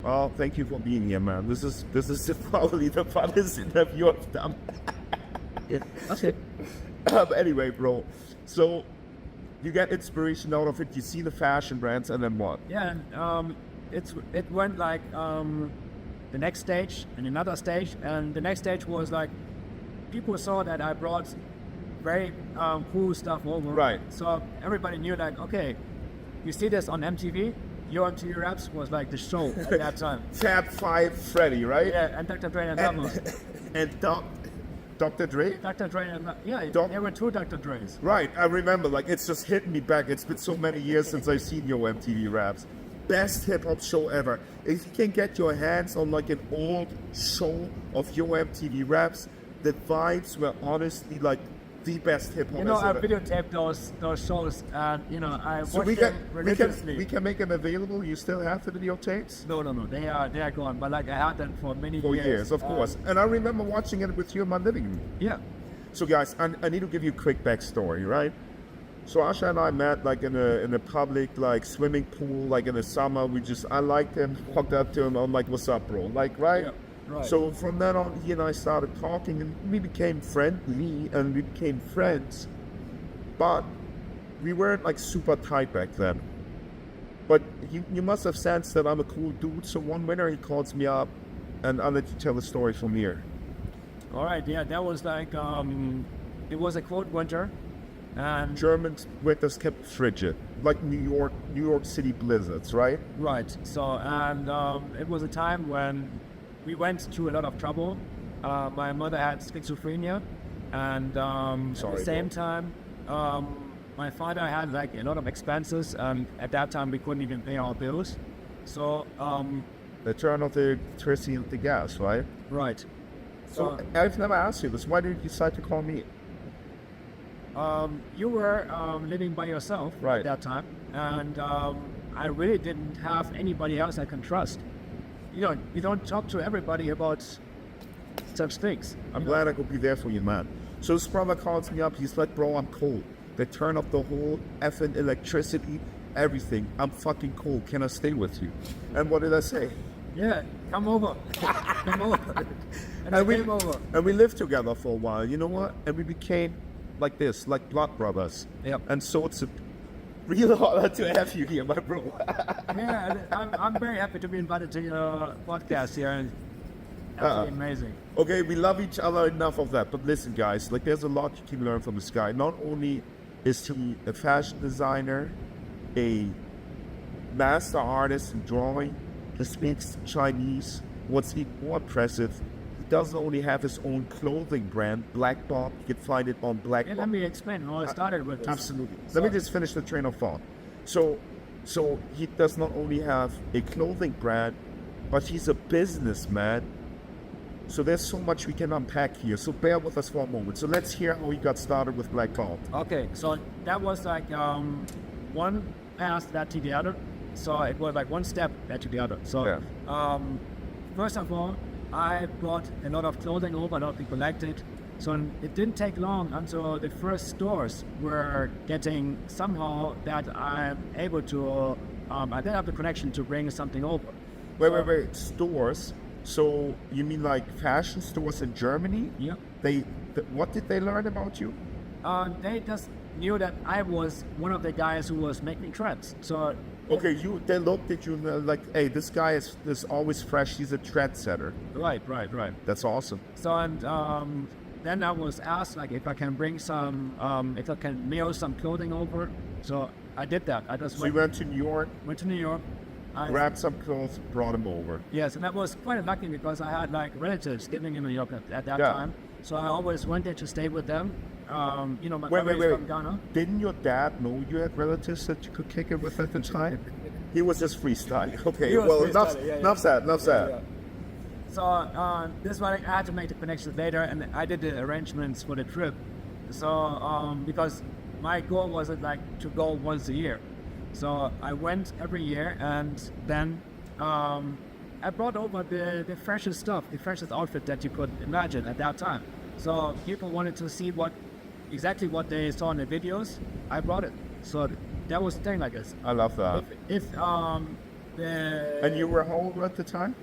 Oh, thank you for being here, man. This is probably the funnest interview I've done. Yeah. Okay. Anyway, bro. So you get inspiration out of it. You see the fashion brands, and then what? Yeah. It went like the next stage and another stage, and the next stage was like people saw that I brought very cool stuff over. Right. So everybody knew like, okay, you see this on MTV. Your MTV Raps was like the show at that time. Fab Five Freddy, right? Yeah, and Dr. Dre and Sommer. And Dr. Dre? Dr. Dre and there were two Dr. Dre's. Right, I remember, like, it's just hitting me back. It's been so many years since I've seen your MTV Raps. Best hip-hop show ever. If you can get your hands on, like, an old show of your MTV Raps, the vibes were honestly, like, the best hip-hop I ever. videotaped those shows, and, I watched So them religiously. we can make them available? You still have the videotapes? No, they are gone, but, like, I had them for many For years, of course. And I remember watching it with you in my living room. Yeah. So guys, I need to give you a quick backstory, right? So Asha and I met like in a public like swimming pool, like in the summer. I liked him, walked up to him, I'm like, what's up, bro? Like, right? Yeah, right. So from then on, he and I started talking, and we became friendly, and we became friends. But we weren't like super tight back then. But you must have sensed that I'm a cool dude. So one winter he calls me up, and I'll let you tell the story from here. All right, yeah, that was like, it was a cold winter, and German winters kept frigid, like New York City blizzards, right? right. So, and it was a time when we went through a lot of trouble. My mother had schizophrenia, and at the same time, my father had like a lot of expenses, and at that time we couldn't even pay our bills. So, The turn of the electricity and the gas, right? right. So I've never asked you this. Why did you decide to call me? You were living by yourself Right. at that time, and I really didn't have anybody else I can trust. You don't talk to everybody about such things. I'm glad I could be there for you, man. So this brother calls me up. He's like, bro, I'm cold. They turn off the whole effing electricity, everything. I'm fucking cold. Can I stay with you? And what did I say? Yeah, come over. Come over. And I came over. And we lived together for a while. You know what? And we became like this, like blood brothers. Yep. And so it's a real honor to have you here, my bro. Yeah, I'm very happy to be invited to your podcast here. And absolutely amazing. Okay, we love each other, enough of that. But listen, guys, like there's a lot you can learn from this guy. Not only is he a fashion designer, a master artist in drawing, he speaks Chinese. What's even more impressive, he doesn't only have his own clothing brand, Black Bob. You can find it on Black Yeah, Bob. let me explain how I started with this. Absolutely. Let me just finish the train of thought. So he does not only have a clothing brand, but he's a businessman. So there's so much we can unpack here. So bear with us for a moment. So let's hear how he got started with Black Bob. Okay, so that was like one path led to the other. So it was like one step led to the other. So first of all, I brought a lot of clothing over, a lot of people liked it. So it didn't take long until the first stores were getting somehow that I'm able to, I didn't have the connection to bring something over. Wait. Stores? So you mean like fashion stores in Germany? Yeah. What did they learn about you? They just knew that I was one of the guys who was making trends. So Okay, they looked at you and they're like, hey, this guy is always fresh. He's a trendsetter. right. That's awesome. So and then I was asked like if I can bring some, if I can mail some clothing over. So I did that. I just So you went to New York, went to New York. grabbed some clothes, brought them over. Yes, and that was quite lucky because I had like relatives living in New York at that time. So I always went there to stay with them. My family is from Ghana. Didn't your dad know you had relatives that you could kick it with at the time? He was just freestyling. Okay, well, enough said. Yeah. So this one I had to make the connection later, and I did the arrangements for the trip. So because my goal wasn't like to go once a year, so I went every year, and then I brought over the freshest stuff, the freshest outfit that you could imagine at that time. So people wanted to see exactly what they saw in the videos. I brought it. So that was the thing, like this. I love that. If And you were how old at the time?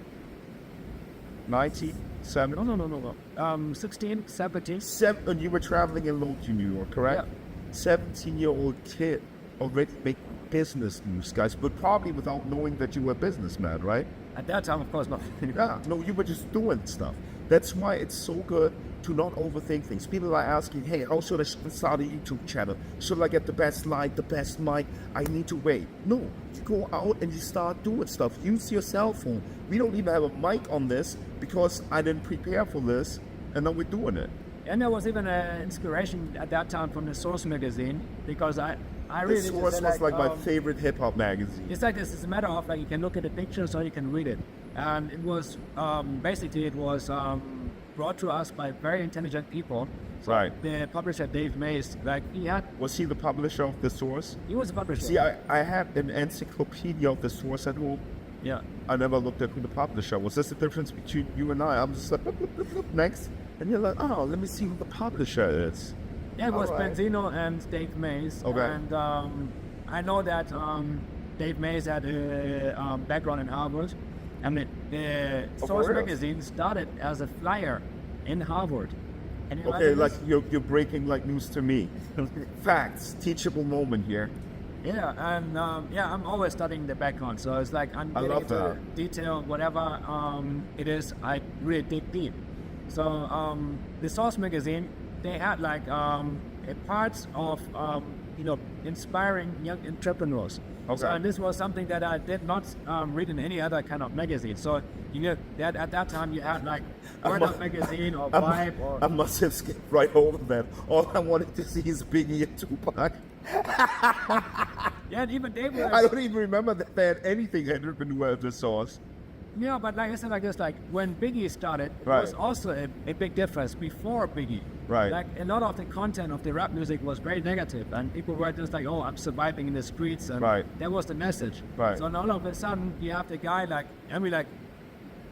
97? No. 16, 17. And you were traveling alone to New York, correct? Yeah. 17-year-old kid already making business moves, guys, but probably without knowing that you were a businessman, right? At that time, of course, not. Yeah, no, you were just doing stuff. That's why it's so good to not overthink things. People are asking, hey, how should I start a YouTube channel? Should I get the best light, the best mic? I need to wait. No, you go out and you start doing stuff. Use your cell phone. We don't even have a mic on this because I didn't prepare for this, and now we're doing it. And there was even an inspiration at that time from the Source magazine, because I really The Source was like my favorite hip-hop magazine. It's like this. It's a matter of like you can look at the pictures or you can read it, and it was basically brought to us by very intelligent people. So Right. The publisher Dave Mays, like Was he the publisher of The Source? he was a publisher. See, I had an encyclopedia of The Source at home. Yeah. I never looked at who the publisher was. That's the difference between you and I. I'm just like, bloop, bloop, bloop, bloop, next. And you're like, oh, let me see who the publisher is. Yeah, it was All right. Benzino and Dave Mays. Okay. And I know that Dave Mays had a background in Harvard. And the Oh, Source for real? magazine started as a flyer in Harvard. And Okay, like you're breaking like news to me. Facts, teachable moment here. Yeah, and I'm always studying the background, so it's like I'm I getting love into that. detail, whatever it is, I really dig deep. So the Source magazine, they had like a part of inspiring young entrepreneurs. Okay. So, and this was something that I did not read in any other kind of magazine. So that at that time you had like Word Up magazine or Vibe or I must have skipped right over that. All I wanted to see is Biggie and Tupac. yeah, and even they were. I don't even remember that they had anything entrepreneur at The Source. Yeah, but like I said, like this, like when Biggie started, it Right. was also a big difference before Biggie. Right. Like a lot of the content of the rap music was very negative, and people were just like, "Oh, I'm surviving in the streets," and Right. that was the message. Right. So now all of a sudden, you have the guy like, and we like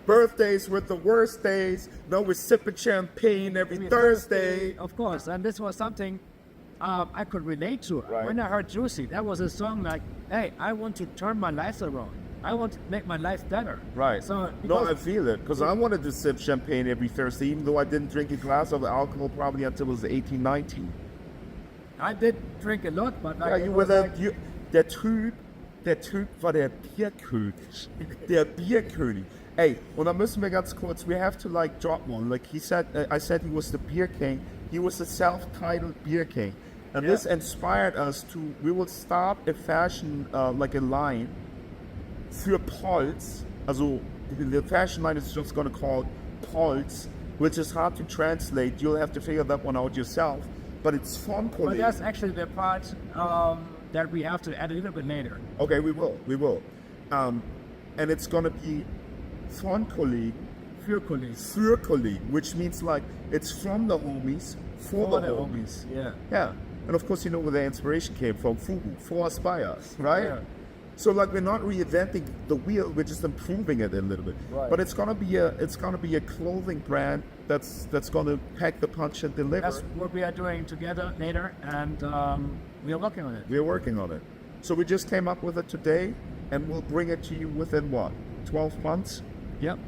Birthdays were the worst days. No, we're sipping champagne every Thursday. of course, and this was something I could relate to. Right. When I heard Juicy, that was a song like, "Hey, I want to turn my life around. I want to make my life better." Right. So No, because- I feel it. Because I wanted to sip champagne every Thursday, even though I didn't drink a glass of alcohol probably until I was 18, 19. I did drink a lot, but like Ja, it you was were like, der Typ war der Bierkönig. Der Bierkönig. Ey, und da müssen wir ganz kurz, we have to like drop one. Like he said, I said he was the beer king. He was the self-titled beer king. And this inspired us to, we will start a fashion, like a line für Puls. Also, the fashion line is just gonna call Puls, which is hard to translate. You'll have to figure that one out yourself. But it's fun, but colleague. that's actually the part that we have to add a little bit later. Okay, we will. And it's gonna be von Kolleg Für Kollegen. für Kolleg, which means like it's from the homies for the homies. Yeah. Yeah. And of course, you know where the inspiration came from. Fugu, for us, by us, right? Yeah. So like we're not reinventing the wheel, we're just improving it a little bit. Right. But it's gonna be a clothing brand that's gonna pack the punch and deliver. That's what we are doing together later, and we are working on it. We're working on it. So we just came up with it today, and we'll bring it to you within what, 12 months? Yep.